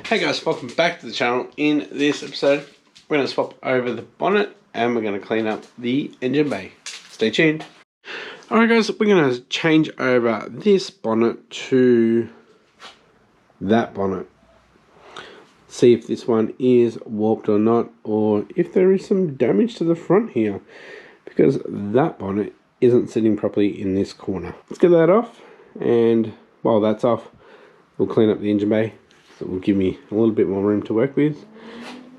Hey guys, welcome back to the channel. In this episode, we're going to swap over the bonnet and we're going to clean up the engine bay. Stay tuned. Alright guys, we're going to change over this bonnet to that bonnet. See if this one is warped or not, or if there is some damage to the front here, because that bonnet isn't sitting properly in this corner. Let's get that off, and while that's off, we'll clean up the engine bay. That will give me a little bit more room to work with,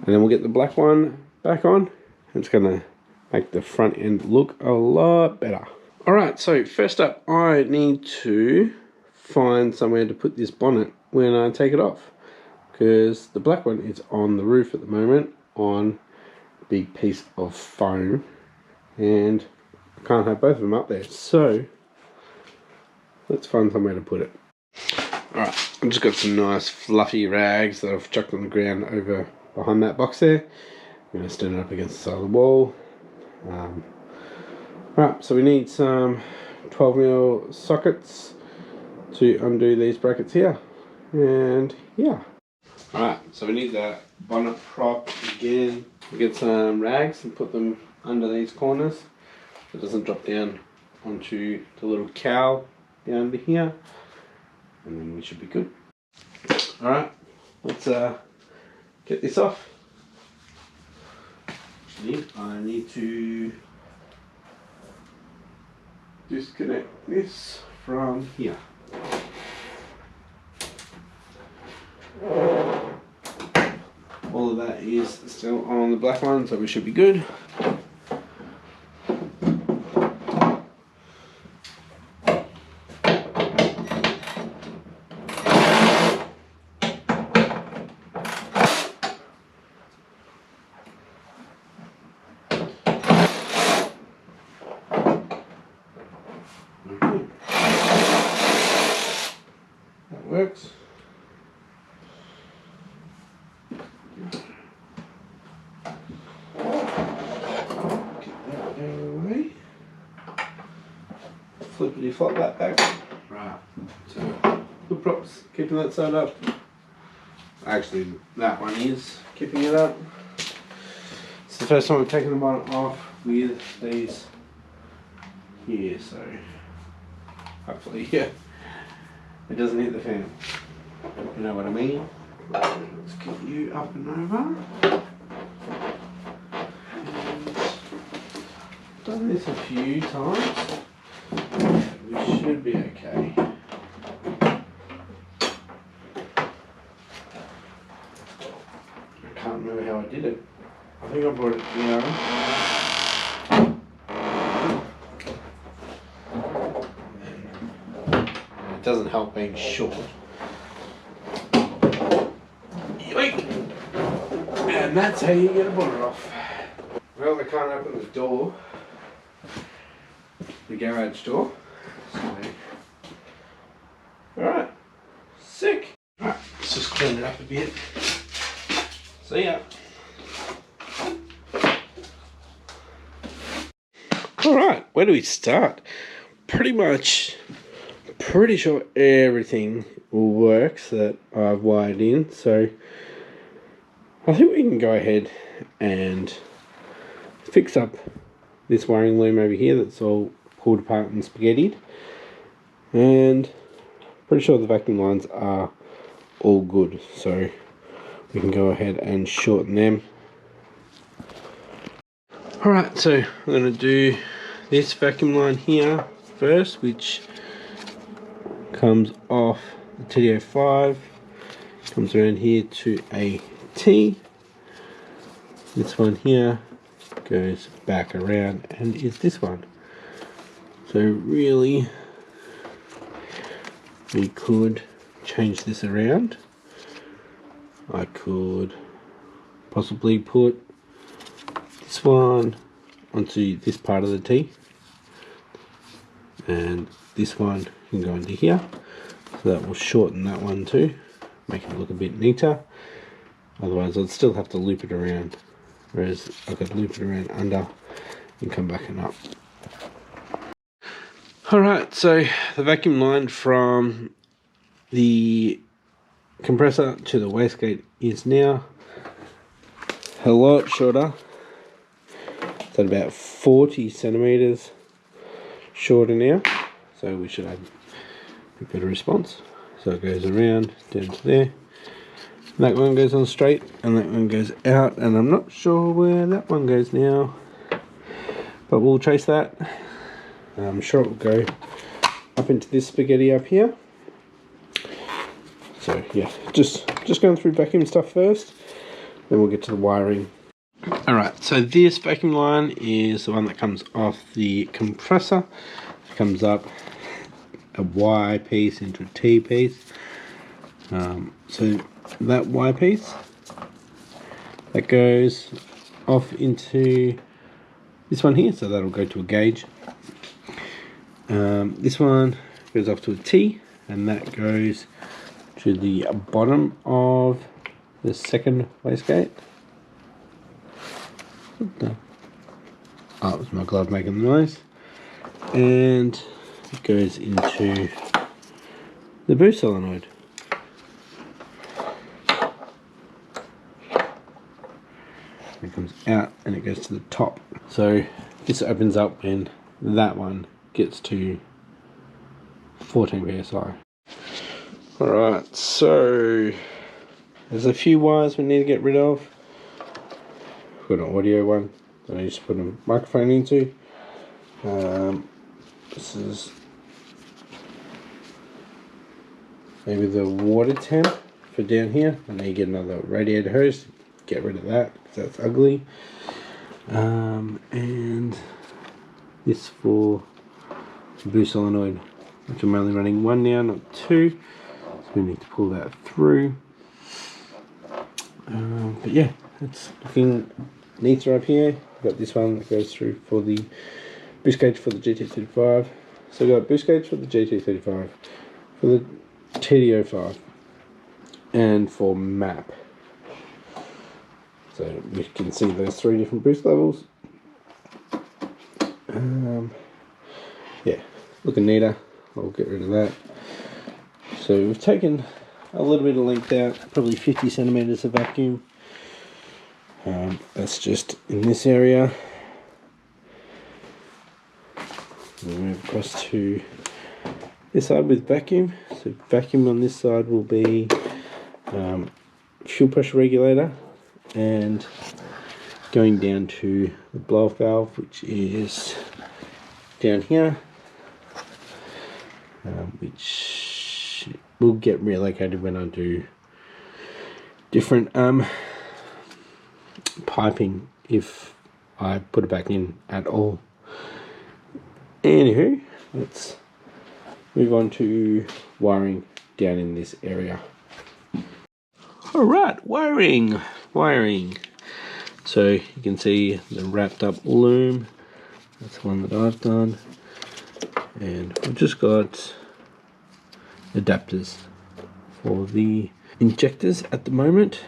and then we'll get the black one back on. It's gonna make the front end look a lot better. Alright, so first up, I need to find somewhere to put this bonnet when I take it off, because the black one is on the roof at the moment on a big piece of foam, and I can't have both of them up there, so let's find somewhere to put it. Alright, I've just got some nice fluffy rags that I've chucked on the ground over behind that box there. I'm going to stand it up against the side of the wall. Alright, so we need some 12mm sockets to undo these brackets here. And yeah. Alright, so we need that bonnet prop again. We get some rags and put them under these corners so it doesn't drop down onto the little cowl down under here. And then we should be good. Alright, let's get this off. I need to disconnect this from here. All of that is still on the black one, so we should be good. That works. Get that out of the way. Flippity flop that back. Right. So good props, keeping that side up. Actually, that one is keeping it up. It's the first time we've taken the bonnet off with these here, so hopefully, yeah, it doesn't hit the fan. You know what I mean? Let's get you up and over. And done this a few times. We should be okay. I can't remember how I did it. I think I brought it down. It doesn't help being short. Yoink! And that's how you get a bonnet off. Well, I can't open the door, the garage door. So, alright, sick. Alright, let's just clean it up a bit. See ya. Alright, where do we start? Pretty sure everything works that I've wired in, so I think we can go ahead and fix up this wiring loom over here that's all pulled apart and spaghettied, and pretty sure the vacuum lines are all good, so we can go ahead and shorten them. Alright, so I'm going to do this vacuum line here first, which comes off the TD05, comes around here to a T. This one here goes back around and is this one. So really, we could change this around. I could possibly put this one onto this part of the T, and this one can go into here, so that will shorten that one too, make it look a bit neater. Otherwise I'd still have to loop it around, whereas I could loop it around under and come back and up. Alright, so the vacuum line from the compressor to the wastegate is now a lot shorter. It's at about 40 centimeters shorter now, so we should have a better response. So it goes around down to there. That one goes on straight and that one goes out, and I'm not sure where that one goes now, but we'll trace that. I'm sure it will go up into this spaghetti up here. So yeah, just going through vacuum stuff first, then we'll get to the wiring. Alright, so this vacuum line is the one that comes off the compressor. It comes up a Y piece into a T piece. So that Y piece, that goes off into this one here, so that'll go to a gauge. This one goes off to a T, and that goes to the bottom of the second wastegate. Oh, it was my glove making the noise. And it goes into the boost solenoid. It comes out and it goes to the top. So this opens up when that one gets to 14 psi. Alright, so there's a few wires we need to get rid of. We've got an audio one that I need to put a microphone into. This is maybe the water temp for down here. I need to get another radiator hose. Get rid of that because that's ugly. And this for the boost solenoid, which I'm only running one now, not two. So we need to pull that through. But yeah, it's looking neater up here. We've got this one that goes through for the boost gauge for the GT35. So we've got boost gauge for the GT35, for the TD05, and for MAP. So we can see those three different boost levels. Yeah, looking neater. I'll get rid of that. So we've taken a little bit of length out, probably 50 centimeters of vacuum. That's just in this area. We'll move across to this side with vacuum. So vacuum on this side will be fuel pressure regulator, and going down to the blow-off valve, which is down here, which will get relocated when I do different piping, if I put it back in at all. Anywho, let's move on to wiring down in this area. Alright, wiring. So you can see the wrapped up loom. That's the one that I've done. And we've just got adapters for the injectors at the moment.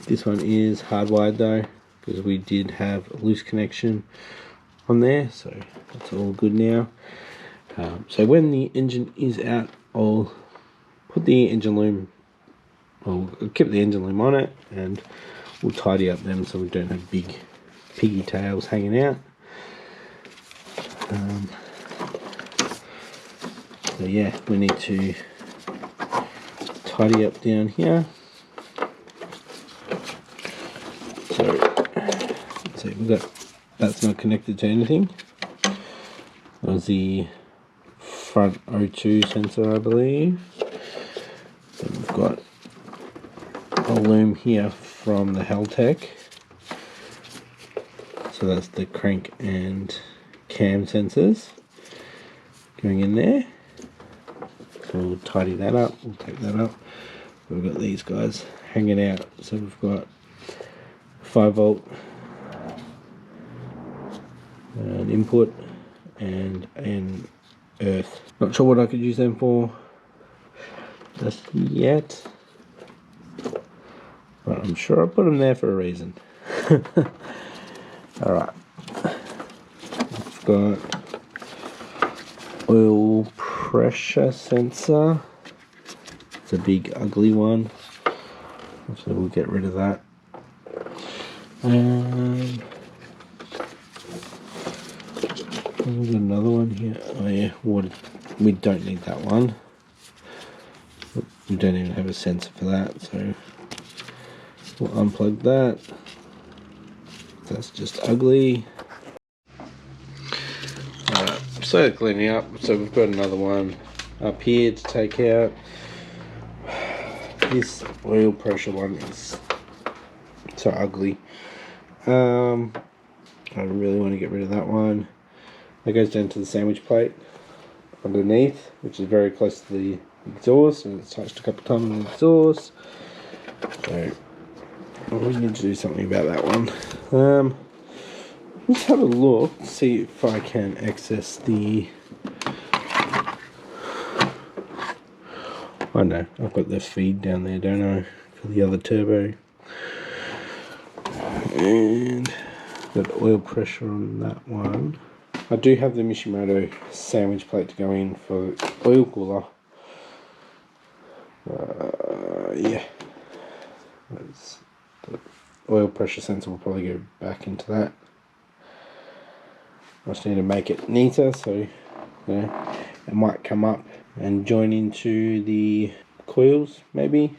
This one is hardwired though, because we did have a loose connection on there, so that's all good now. So when the engine is out, I'll put the engine loom, I'll keep the engine loom on it, and we'll tidy up them so we don't have big piggy tails hanging out. So yeah, we need to tidy up down here. So we've got, that's not connected to anything. That was the front O2 sensor, I believe. Then we've got a loom here from the Heltec. So that's the crank and cam sensors going in there. So we'll tidy that up, we'll take that up. We've got these guys hanging out. So we've got 5-volt an input and an earth. Not sure what I could use them for just yet, but I'm sure I put them there for a reason. Alright, I've got oil pressure sensor It's a big ugly one, so we'll get rid of that. We've got another one here. Oh yeah, water. We don't need that one. We don't even have a sensor for that, so we'll unplug that. That's just ugly. Alright, so cleaning up. So we've got another one up here to take out. This oil pressure one is so ugly. I really want to get rid of that one. That goes down to the sandwich plate underneath, which is very close to the exhaust, and it's touched a couple times on the exhaust. So we need to do something about that one. Let's have a look, see if I can access the... I know, I've got the feed down there, don't I, for the other turbo. And got oil pressure on that one. I do have the Mishimoto sandwich plate to go in for the oil cooler. Yeah. The oil pressure sensor will probably go back into that. I just need to make it neater, so it might come up and join into the coils, maybe.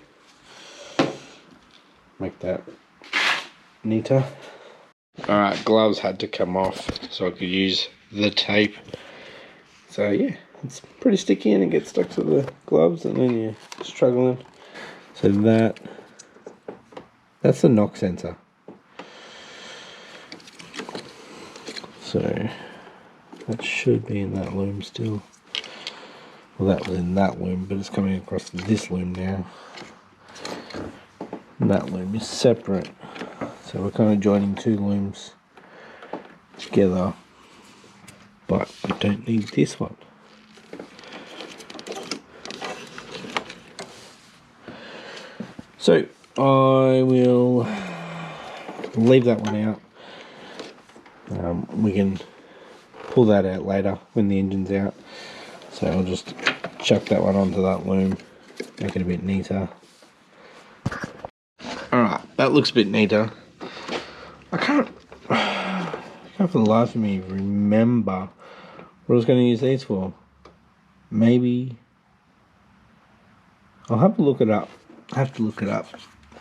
Make that neater. Alright, gloves had to come off so I could use the tape. So yeah, it's pretty sticky and it gets stuck to the gloves and then you're struggling. So that's the knock sensor. So that should be in that loom still. Well, that was in that loom, but it's coming across this loom now. And that loom is separate. So we're kind of joining two looms together. But I don't need this one. So I will leave that one out. We can pull that out later when the engine's out. So I'll just chuck that one onto that loom, make it a bit neater. Alright, that looks a bit neater. I can't for the life of me remember what I was going to use these for. Maybe I'll have to look it up. I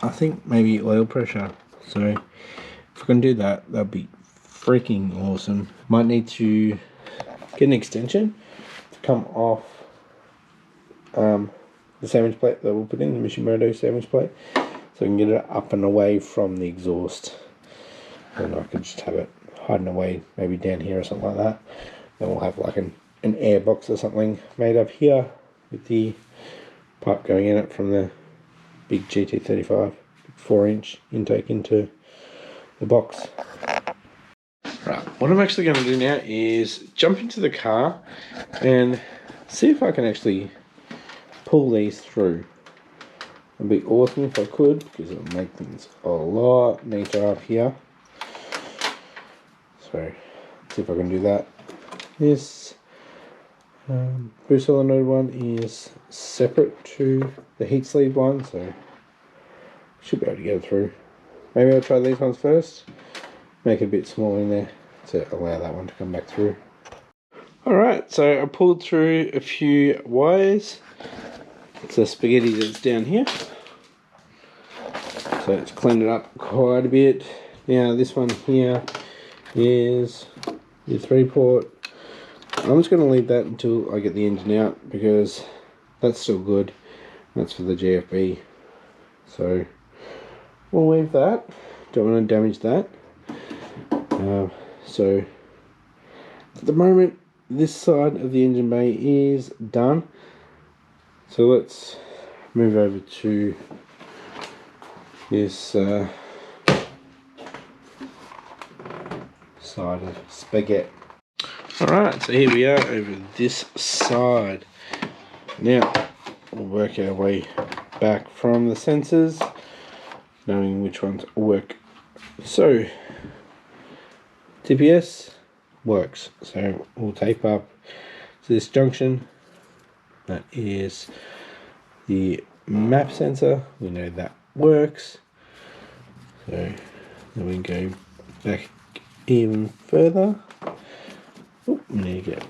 think maybe oil pressure. So if I can do that, that'd be freaking awesome. Might need to get an extension to come off the sandwich plate that we'll put in, the Mishimoto sandwich plate, so we can get it up and away from the exhaust. And I could just have it hiding away, maybe down here or something like that. Then we'll have like an air box or something made up here with the pipe going in it from the big GT35 4-inch intake into the box. Right, what I'm actually going to do now is jump into the car and see if I can actually pull these through. It'd be awesome if I could, because it'll make things a lot neater up here. So, let's see if I can do that. This boost solenoid one is separate to the heat sleeve one, so should be able to get it through. Maybe I'll try these ones first, make it a bit smaller in there to allow that one to come back through. Alright, so I pulled through a few wires. It's the spaghetti that's down here. So it's cleaned it up quite a bit. Now this one here is your 3-port. I'm just going to leave that until I get the engine out, because that's still good. That's for the GFB. So we'll leave that. Don't want to damage that. So at the moment, this side of the engine bay is done. So let's move over to this side of spaghetti. Alright, so here we are over this side. Now we'll work our way back from the sensors, knowing which ones work. So TPS works, so we'll tape up to this junction. That is the map sensor. We know that works. So then we go back even further. Oh, we need to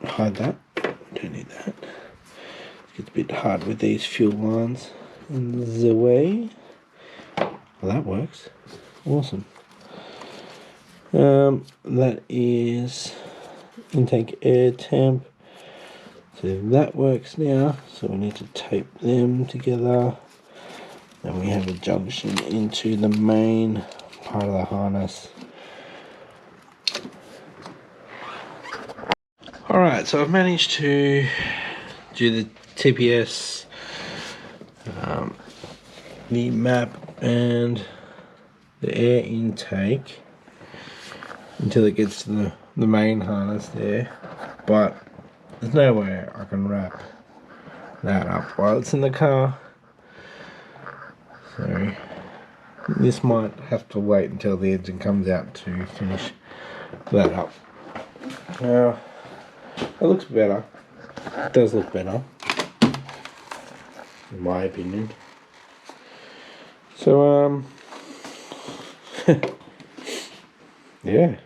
hide that. Don't need that. It gets a bit hard with these fuel lines in the way. Well, that works. Awesome. That is intake air temp. So that works now. So we need to tape them together. Then we have a junction into the main part of the harness. Alright, so I've managed to do the TPS, the map and the air intake until it gets to the main harness there, but there's no way I can wrap that up while it's in the car. So this might have to wait until the engine comes out to finish that up. Now, it looks better. It does look better, in my opinion. So, yeah.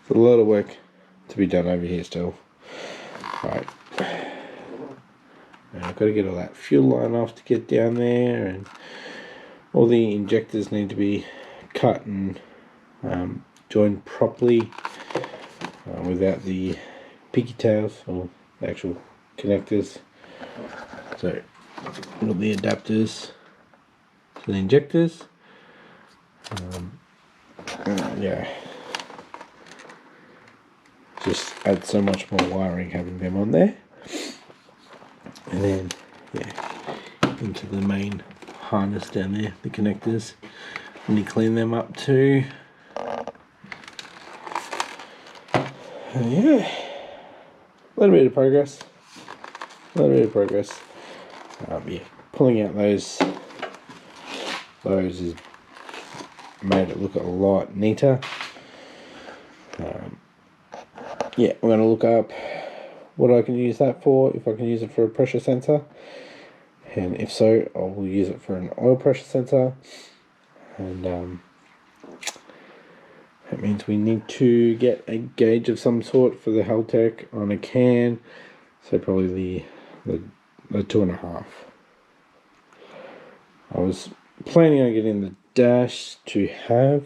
There's a lot of work to be done over here still. Right. I've got to get all that fuel line off to get down there, and all the injectors need to be cut and joined properly without the pigtails or the actual connectors. So all the adapters to the injectors. Yeah, just adds so much more wiring having them on there. And then yeah, into the main harness down there, the connectors. And you clean them up too. And yeah, a little bit of progress. Yeah, pulling out those has made it look a lot neater. Yeah, I'm going to look up what I can use that for, if I can use it for a pressure sensor, and if so, I will use it for an oil pressure sensor. And that means we need to get a gauge of some sort for the Haltech on a can, so probably the 2.5. I was planning on getting the dash to have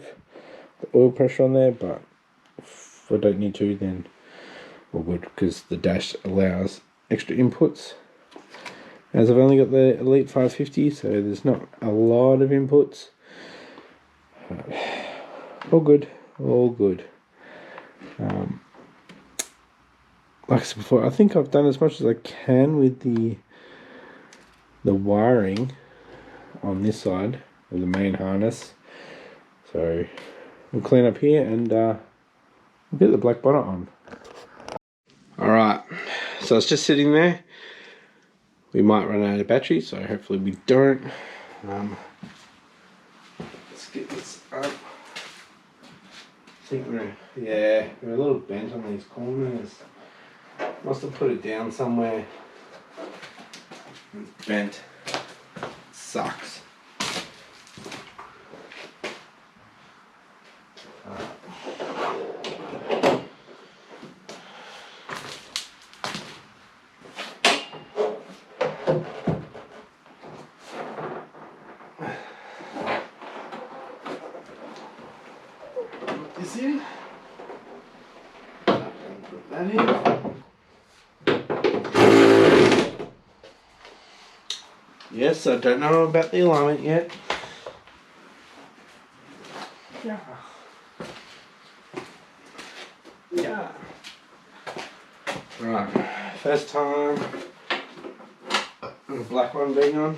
the oil pressure on there, but if I don't need to, then we're good, because the dash allows extra inputs. As I've only got the Elite 550, so there's not a lot of inputs. All good. Like I said before, I think I've done as much as I can with the wiring on this side of the main harness. So we'll clean up here and get the black bonnet on. Alright, so it's just sitting there. We might run out of battery, so hopefully we don't. Let's get this up. I think we're a little bent on these corners. Must have put it down somewhere. It's bent. Sucks. This in. Put that in. Yes, I don't know about the alignment yet. Yeah. Right, first time the black one being on.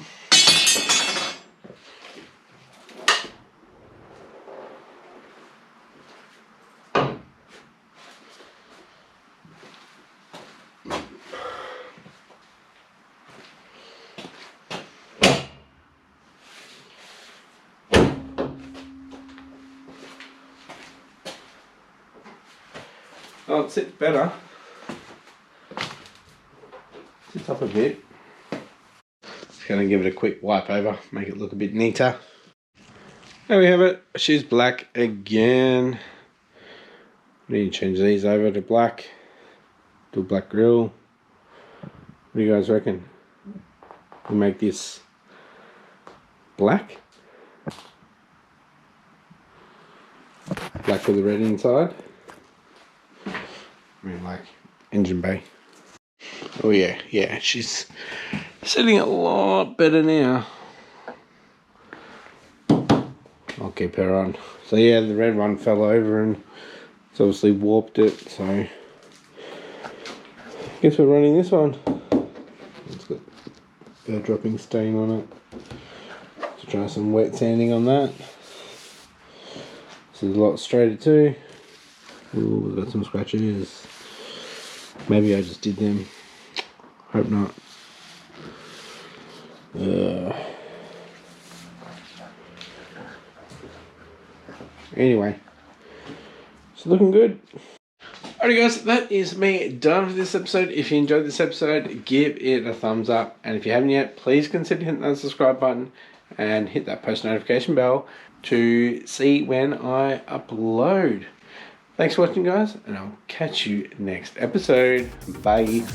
Oh, it sits better. bit. Just going to give it a quick wipe over, make it look a bit neater. There we have it. She's black again. Need to change these over to black. Do a black grille. What do you guys reckon? We'll make this black. Black with the red inside. I mean, like engine bay. Oh yeah, she's sitting a lot better now. I'll keep her on. So yeah, the red one fell over and it's obviously warped it, so guess we're running this one. It's got a dropping stain on it. So try some wet sanding on that. This is a lot straighter too. Ooh, we've got some scratches. Maybe I just did them. Hope not. Anyway, it's looking good. Alright guys, that is me done for this episode. If you enjoyed this episode, give it a thumbs up. And if you haven't yet, please consider hitting that subscribe button and hit that post notification bell to see when I upload. Thanks for watching guys, and I'll catch you next episode. Bye.